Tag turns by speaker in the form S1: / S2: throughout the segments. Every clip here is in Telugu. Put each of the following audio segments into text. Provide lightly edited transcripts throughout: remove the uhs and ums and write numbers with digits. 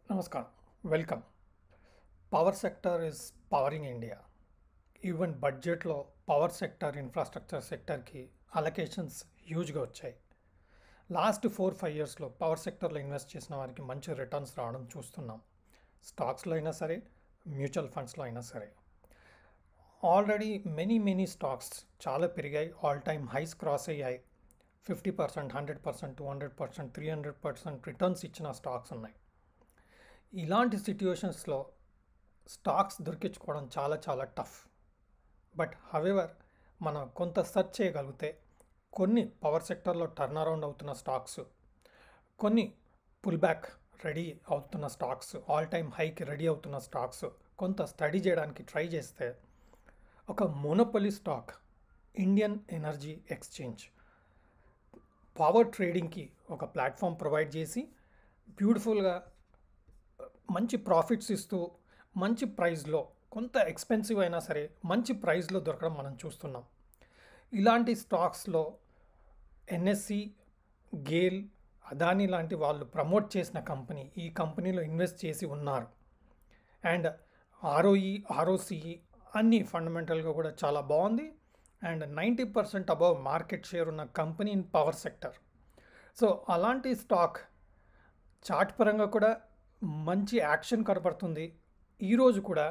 S1: Namaskar. Welcome. Power sector is powering India. Even budget లో పవర్ సెక్టర్ ఇన్ఫ్రాస్ట్రక్చర్ సెక్టర్కి అలొకేషన్స్ హ్యూజ్గా వచ్చాయి. లాస్ట్ 4-5 ఇయర్స్లో పవర్ సెక్టర్లో ఇన్వెస్ట్ చేసిన వారికి మంచి రిటర్న్స్ రావడం చూస్తున్నాం. స్టాక్స్లో అయినా సరే, మ్యూచువల్ ఫండ్స్లో అయినా సరే. ఆల్రెడీ మెనీ స్టాక్స్ చాలా పెరిగాయి, ఆల్ టైమ్ హైస్ క్రాస్ అయ్యాయి. 50%, 100%, 200%, 300% రిటర్న్స్ ఇచ్చిన స్టాక్స్ ఉన్నాయి. ఇలాంటి సిట్యుయేషన్స్లో స్టాక్స్ దొరికించుకోవడం చాలా టఫ్. బట్ హవెవర్ మనం కొంత సెర్చ్ చేయగలిగితే కొన్ని పవర్ సెక్టర్లో టర్న్ అరౌండ్ అవుతున్న స్టాక్స్, కొన్ని పుల్ బ్యాక్ రెడీ అవుతున్న స్టాక్స్, ఆల్ టైమ్ హైకి రెడీ అవుతున్న స్టాక్స్ కొంత స్టడీ చేయడానికి ట్రై చేస్తే ఒక monopoly stock Indian energy exchange power ట్రేడింగ్కి ఒక ప్లాట్ఫామ్ ప్రొవైడ్ చేసి బ్యూటిఫుల్గా మంచి ప్రాఫిట్స్ ఇస్తూ మంచి ప్రైస్లో, కొంత ఎక్స్పెన్సివ్ అయినా సరే మంచి ప్రైస్లో దొరకడం మనం చూస్తున్నాం. ఇలాంటి స్టాక్స్లో ఎన్ఎస్సి, గేల్, అదానీ లాంటి వాళ్ళు ప్రమోట్ చేసిన కంపెనీ, ఈ కంపెనీలో ఇన్వెస్ట్ చేసి ఉన్నారు. అండ్ ఆర్ఓసిఈ అన్నీ ఫండమెంటల్గా కూడా చాలా బాగుంది. అండ్ 90% అబవ్ మార్కెట్ షేర్ ఉన్న company in power sector. So అలాంటి స్టాక్ చార్ట్ పరంగా కూడా మంచి యాక్షన్ కనపడుతుంది. ఈరోజు కూడా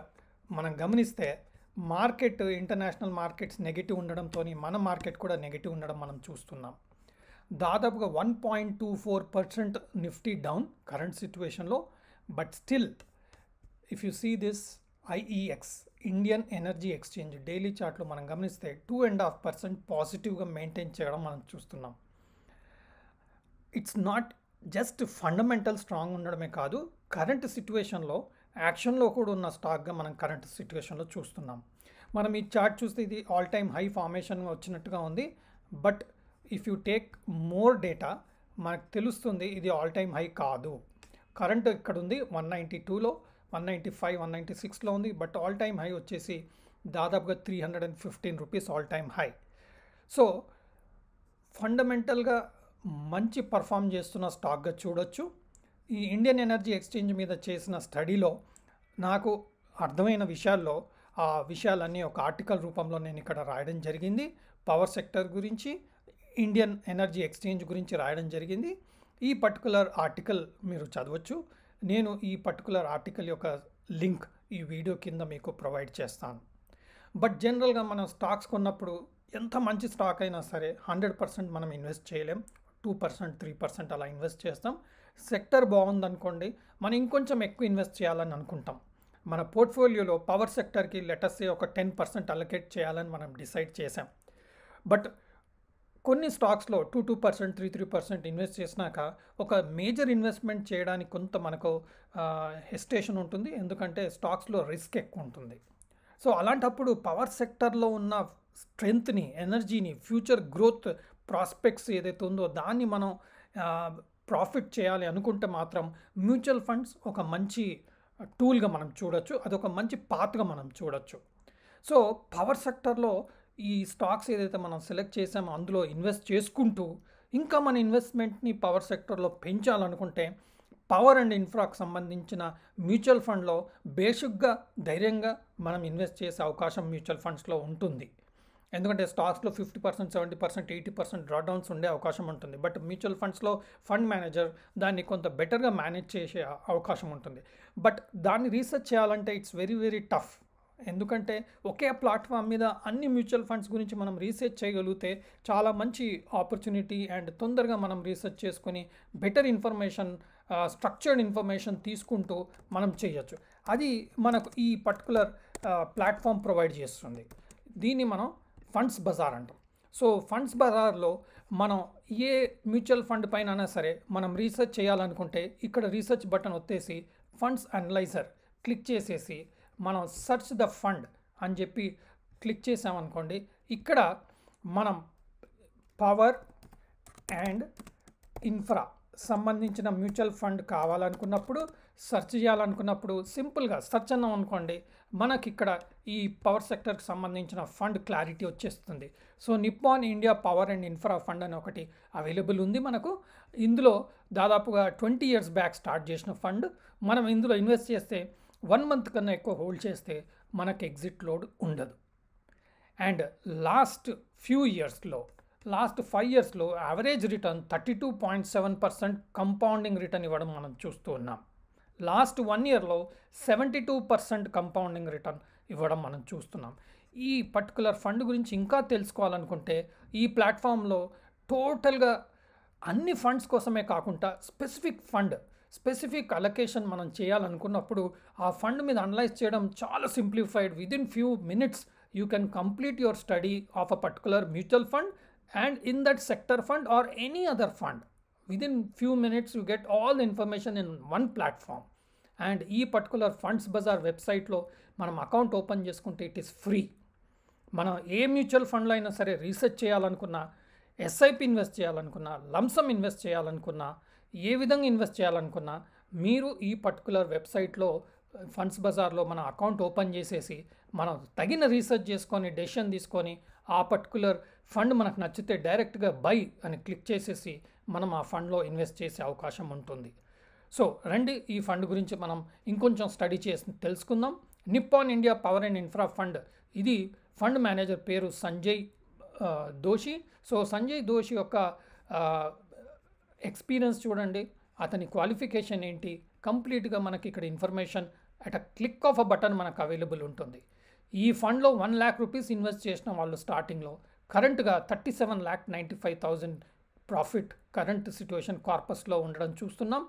S1: మనం గమనిస్తే మార్కెట్, ఇంటర్నేషనల్ మార్కెట్స్ నెగిటివ్ ఉండడంతో మన మార్కెట్ కూడా నెగిటివ్ ఉండడం మనం చూస్తున్నాం. దాదాపుగా 1.24% నిఫ్టీ డౌన్ కరెంట్ సిచ్యువేషన్లో. But still if you see this IEX, Indian energy exchange daily చార్ట్లో మనం గమనిస్తే 2.5% పాజిటివ్గా మెయింటైన్ చేయడం మనం చూస్తున్నాం. It's not just fundamental strong ఉండడమే కాదు, కరెంట్ సిచ్యువేషన్లో యాక్షన్లో కూడా ఉన్న స్టాక్గా మనం కరెంట్ సిచ్యువేషన్లో చూస్తున్నాం. మనం ఈ చార్ట్ చూస్తే ఇది ఆల్ టైమ్ హై ఫార్మేషన్ వచ్చినట్టుగా ఉంది. But if you take more data మనకు తెలుస్తుంది ఇది ఆల్ టైమ్ హై కాదు. కరెంట్ ఇక్కడ ఉంది 192లో, 195, 196లో ఉంది. బట్ ఆల్ టైమ్ హై వచ్చేసి దాదాపుగా 315 rupees all time high. So ఫండమెంటల్గా మంచి పర్ఫామ్ చేస్తున్న స్టాక్గా చూడొచ్చు. ఈ ఇండియన్ ఎనర్జీ ఎక్స్చేంజ్ మీద చేసిన స్టడీలో నాకు అర్థమైన విషయాల్లో ఆ విషయాలన్నీ ఒక ఆర్టికల్ రూపంలో నేను ఇక్కడ రాయడం జరిగింది. పవర్ సెక్టర్ గురించి, ఇండియన్ ఎనర్జీ ఎక్స్చేంజ్ గురించి రాయడం జరిగింది. ఈ పర్టికులర్ ఆర్టికల్ మీరు చదవచ్చు. నేను ఈ పర్టికులర్ ఆర్టికల్ యొక్క లింక్ ఈ వీడియో కింద మీకు ప్రొవైడ్ చేస్తాను. బట్ జనరల్గా మనం స్టాక్స్ కొన్నప్పుడు ఎంత మంచి స్టాక్ అయినా సరే 100% మనం ఇన్వెస్ట్ చేయలేం. 2%, 3% అలా ఇన్వెస్ట్ చేస్తాం. సెక్టర్ బాగుందనుకోండి, మనం ఇంకొంచెం ఎక్కువ ఇన్వెస్ట్ చేయాలని అనుకుంటాం. మన పోర్ట్ఫోలియోలో పవర్ సెక్టర్కి లెటర్సే ఒక 10% అలొకేట్ చేయాలని మనం డిసైడ్ చేసాం. బట్ కొన్ని స్టాక్స్లో 2% 3% ఇన్వెస్ట్ చేసినాక ఒక మేజర్ ఇన్వెస్ట్మెంట్ చేయడానికి కొంత మనకు హెసిటేషన్ ఉంటుంది, ఎందుకంటే స్టాక్స్లో రిస్క్ ఎక్కువ ఉంటుంది. సో అలాంటప్పుడు పవర్ సెక్టర్లో ఉన్న స్ట్రెంగ్త్ని, ఎనర్జీని, ఫ్యూచర్ గ్రోత్ ప్రాస్పెక్ట్స్ ఏదైతే ఉందో దాన్ని మనం ప్రాఫిట్ చేయాలి అనుకుంటే మాత్రం మ్యూచువల్ ఫండ్స్ ఒక మంచి టూల్గా మనం చూడొచ్చు, అదొక మంచి పాత్గా మనం చూడొచ్చు. సో పవర్ సెక్టర్లో ఈ స్టాక్స్ ఏదైతే మనం సెలెక్ట్ చేసామో అందులో ఇన్వెస్ట్ చేసుకుంటూ ఇంకా మన ఇన్వెస్ట్మెంట్ని పవర్ సెక్టర్లో పెంచాలనుకుంటే పవర్ అండ్ ఇన్ఫ్రాకు సంబంధించిన మ్యూచువల్ ఫండ్లో బేసిక్గా ధైర్యంగా మనం ఇన్వెస్ట్ చేసే అవకాశం మ్యూచువల్ ఫండ్స్లో ఉంటుంది. ఎందుకంటే స్టాక్స్లో 50%, 70%, 80% డ్రాడౌన్స్ ఉండే అవకాశం ఉంటుంది. బట్ మ్యూచువల్ ఫండ్స్లో ఫండ్ మేనేజర్ దాన్ని కొంత బెటర్గా మేనేజ్ చేసే అవకాశం ఉంటుంది. బట్ దాన్ని రీసెర్చ్ చేయాలంటే ఇట్స్ వెరీ టఫ్. ఎందుకంటే ఒకే ప్లాట్ఫామ్ మీద అన్ని మ్యూచువల్ ఫండ్స్ గురించి మనం రీసెర్చ్ చేయగలిగితే చాలా మంచి ఆపర్చునిటీ అండ్ తొందరగా మనం రీసెర్చ్ చేసుకొని బెటర్ ఇన్ఫర్మేషన్, స్ట్రక్చర్డ్ ఇన్ఫర్మేషన్ తీసుకుంటూ మనం చేయొచ్చు. అది మనకు ఈ పర్టికులర్ ప్లాట్ఫామ్ ప్రొవైడ్ చేస్తుంది. దీన్ని మనం ఫండ్స్ బజార్ అంటాం. సో ఫండ్స్ బజార్లో మనం ఏ మ్యూచువల్ ఫండ్ పైన అయినా సరే మనం రీసెర్చ్ చేయాలనుకుంటే ఇక్కడ రీసెర్చ్ బటన్ ఒత్తేసి ఫండ్స్ అనలైజర్ క్లిక్ చేసేసి మనం సెర్చ్ ద ఫండ్ అని చెప్పి క్లిక్ చేసామనుకోండి, ఇక్కడ మనం పవర్ అండ్ ఇన్ఫ్రా సంబంధించిన మ్యూచువల్ ఫండ్ కావాలనుకున్నప్పుడు, సెర్చ్ చేయాలనుకున్నప్పుడు సింపుల్గా సెర్చ్ అన్నాం అనుకోండి, మనకి ఇక్కడ ఈ పవర్ సెక్టర్కి సంబంధించిన ఫండ్ క్లారిటీ వచ్చేస్తుంది. So Nippon India power and infra fund అని ఒకటి అవైలబుల్ ఉంది మనకు. ఇందులో దాదాపుగా 20 years బ్యాక్ స్టార్ట్ చేసిన ఫండ్. మనం ఇందులో ఇన్వెస్ట్ చేస్తే 1 month కన్నా ఎక్కువ హోల్డ్ చేస్తే మనకు ఎగ్జిట్ లోడ్ ఉండదు. అండ్ లాస్ట్ 5 yearsలో యావరేజ్ రిటర్న్ 32.7% కంపౌండింగ్ రిటర్న్ ఇవ్వడం మనం చూస్తూ ఉన్నాం. లాస్ట్ 1 yearలో 72% కంపౌండింగ్ రిటర్న్ ఇవ్వడం మనం చూస్తున్నాం. ఈ పర్టికులర్ ఫండ్ గురించి ఇంకా తెలుసుకోవాలనుకుంటే ఈ ప్లాట్ఫామ్లో టోటల్గా అన్ని ఫండ్స్ కోసమే కాకుండా స్పెసిఫిక్ అలొకేషన్ మనం చేయాలనుకున్నప్పుడు ఆ ఫండ్ మీద అనలైజ్ చేయడం చాలా simplified. Within few minutes you can complete your study of a particular mutual fund and in that sector fund or any other fund. Within few minutes you get all the information in one platform. And ఈ పర్టికులర్ ఫండ్స్ బజార్ వెబ్సైట్లో మనం అకౌంట్ ఓపెన్ చేసుకుంటే ఇట్ ఈస్ ఫ్రీ. మనం ఏ మ్యూచువల్ ఫండ్లో అయినా సరే రీసెర్చ్ చేయాలనుకున్నా, ఎస్ఐపి ఇన్వెస్ట్ చేయాలనుకున్నా, లంసమ్ ఇన్వెస్ట్ చేయాలనుకున్నా, ఏ విధంగా ఇన్వెస్ట్ చేయాలనుకున్నా మీరు ఈ పర్టికులర్ వెబ్సైట్లో ఫండ్స్ బజార్లో మన అకౌంట్ ఓపెన్ చేసేసి మనం తగిన రీసెర్చ్ చేసుకొని డెసిషన్ తీసుకొని ఆ పర్టికులర్ ఫండ్ మనకు నచ్చితే డైరెక్ట్గా బై అని క్లిక్ చేసేసి మనం ఆ ఫండ్లో ఇన్వెస్ట్ చేసే అవకాశం ఉంటుంది. సో రండి ఈ ఫండ్ గురించి మనం ఇంకొంచెం స్టడీ చేసి తెలుసుకుందాం. Nippon India power and infra fund, ఇది ఫండ్ మేనేజర్ పేరు సంజయ్ దోషి. సో సంజయ్ దోషి యొక్క ఎక్స్పీరియన్స్ చూడండి, అతని క్వాలిఫికేషన్ ఏంటి, కంప్లీట్గా మనకి ఇక్కడ information at a click of a button మనకు అవైలబుల్ ఉంటుంది. ఈ ఫండ్లో 1 lakh rupees ఇన్వెస్ట్ చేసిన వాళ్ళు స్టార్టింగ్లో కరెంట్గా 37,95,000 ప్రాఫిట్ కరెంట్ సిట్యుయేషన్ కార్పస్లో ఉండడం చూస్తున్నాం.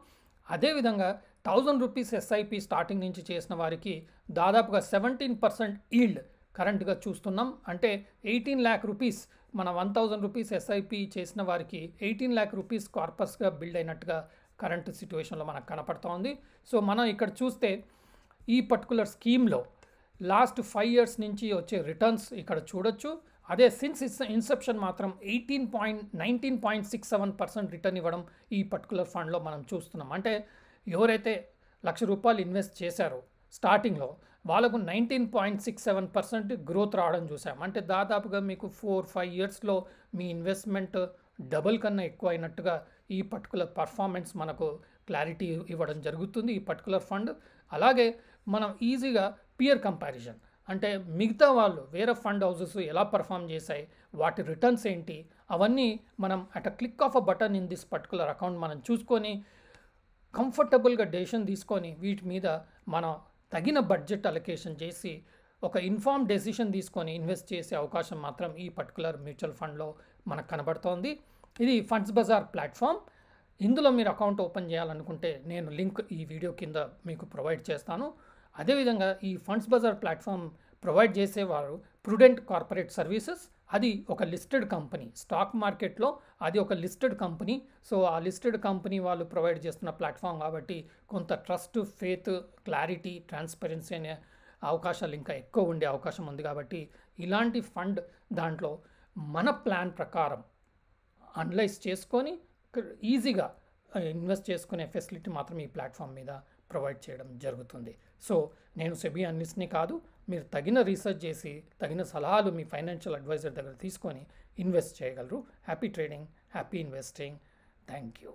S1: అదేవిధంగా 1,000 rupees ఎస్ఐపి స్టార్టింగ్ నుంచి చేసిన వారికి దాదాపుగా 17% ఈల్డ్ కరెంట్గా చూస్తున్నాం. అంటే 18 lakh rupees మన 1,000 rupees ఎస్ఐపి చేసిన వారికి 18 lakh rupees కార్పస్గా బిల్డ్ అయినట్టుగా కరెంట్ సిట్యుయేషన్లో మనకు కనపడుతూ ఉంది. సో మనం ఇక్కడ చూస్తే ఈ పర్టికులర్ స్కీమ్లో లాస్ట్ 5 years నుంచి వచ్చే రిటర్న్స్ ఇక్కడ చూడొచ్చు. అదే సిన్స్ ఇన్సెప్షన్ మాత్రం 19.67% రిటర్న్ ఇవ్వడం ఈ పర్టికులర్ ఫండ్లో మనం చూస్తున్నాం. అంటే ఎవరైతే ₹1,00,000 ఇన్వెస్ట్ చేశారో స్టార్టింగ్లో వాళ్ళకు 19.67% గ్రోత్ రావడం చూసాం. అంటే దాదాపుగా మీకు 4-5 yearsలో మీ ఇన్వెస్ట్మెంట్ డబుల్ కన్నా ఎక్కువ అయినట్టుగా ఈ పర్టికులర్ పర్ఫార్మెన్స్ మనకు క్లారిటీ ఇవ్వడం జరుగుతుంది ఈ పర్టికులర్ ఫండ్. అలాగే మనం ఈజీగా పియర్ కంపారిజన్, అంటే మిగతా వాళ్ళు వేరే ఫండ్ హౌసెస్ ఎలా పర్ఫామ్ చేశాయి, వాటి రిటర్న్స్ ఏంటి, అవన్నీ మనం at a click of a button in this particular account మనం చూసుకొని కంఫర్టబుల్గా డెసిషన్ తీసుకొని వీటి మీద మనం తగిన బడ్జెట్ అలొకేషన్ చేసి ఒక ఇన్ఫార్మ్ డెసిషన్ తీసుకొని ఇన్వెస్ట్ చేసే అవకాశం మాత్రం ఈ పర్టికులర్ మ్యూచువల్ ఫండ్లో మనకు కనబడుతోంది. ఇది ఫండ్స్ బజార్ ప్లాట్ఫామ్. ఇందులో మీరు అకౌంట్ ఓపెన్ చేయాలనుకుంటే నేను లింక్ ఈ వీడియో కింద మీకు ప్రొవైడ్ చేస్తాను. అదేవిధంగా ఈ ఫండ్స్ బజార్ ప్లాట్ఫామ్ ప్రొవైడ్ చేసేవారు ప్రుడెంట్ కార్పొరేట్ సర్వీసెస్. అది ఒక లిస్టెడ్ కంపెనీ, స్టాక్ మార్కెట్లో అది ఒక లిస్టెడ్ కంపెనీ. సో ఆ లిస్టెడ్ కంపెనీ వాళ్ళు ప్రొవైడ్ చేస్తున్న ప్లాట్ఫామ్ కాబట్టి కొంత ట్రస్ట్, ఫేత్, క్లారిటీ, ట్రాన్స్పరెన్సీ అనే అవకాశాలు ఇంకా ఎక్కువ ఉండే అవకాశం ఉంది. కాబట్టి ఇలాంటి ఫండ్ దాంట్లో మన ప్లాన్ ప్రకారం అనలైజ్ చేసుకొని ఈజీగా ఇన్వెస్ట్ చేసుకునే ఫెసిలిటీ మాత్రం ఈ ప్లాట్ఫామ్ మీద ప్రొవైడ్ చేయడం జరుగుతుంది. సో నేను సెబీ అనలిస్ట్ని కాదు, మీరు తగిన రీసెర్చ్ చేసి తగిన సలహాలు మీ ఫైనాన్షియల్ అడ్వైజర్ దగ్గర తీసుకొని ఇన్వెస్ట్ చేయగలరు. Happy trading, happy investing. Thank you.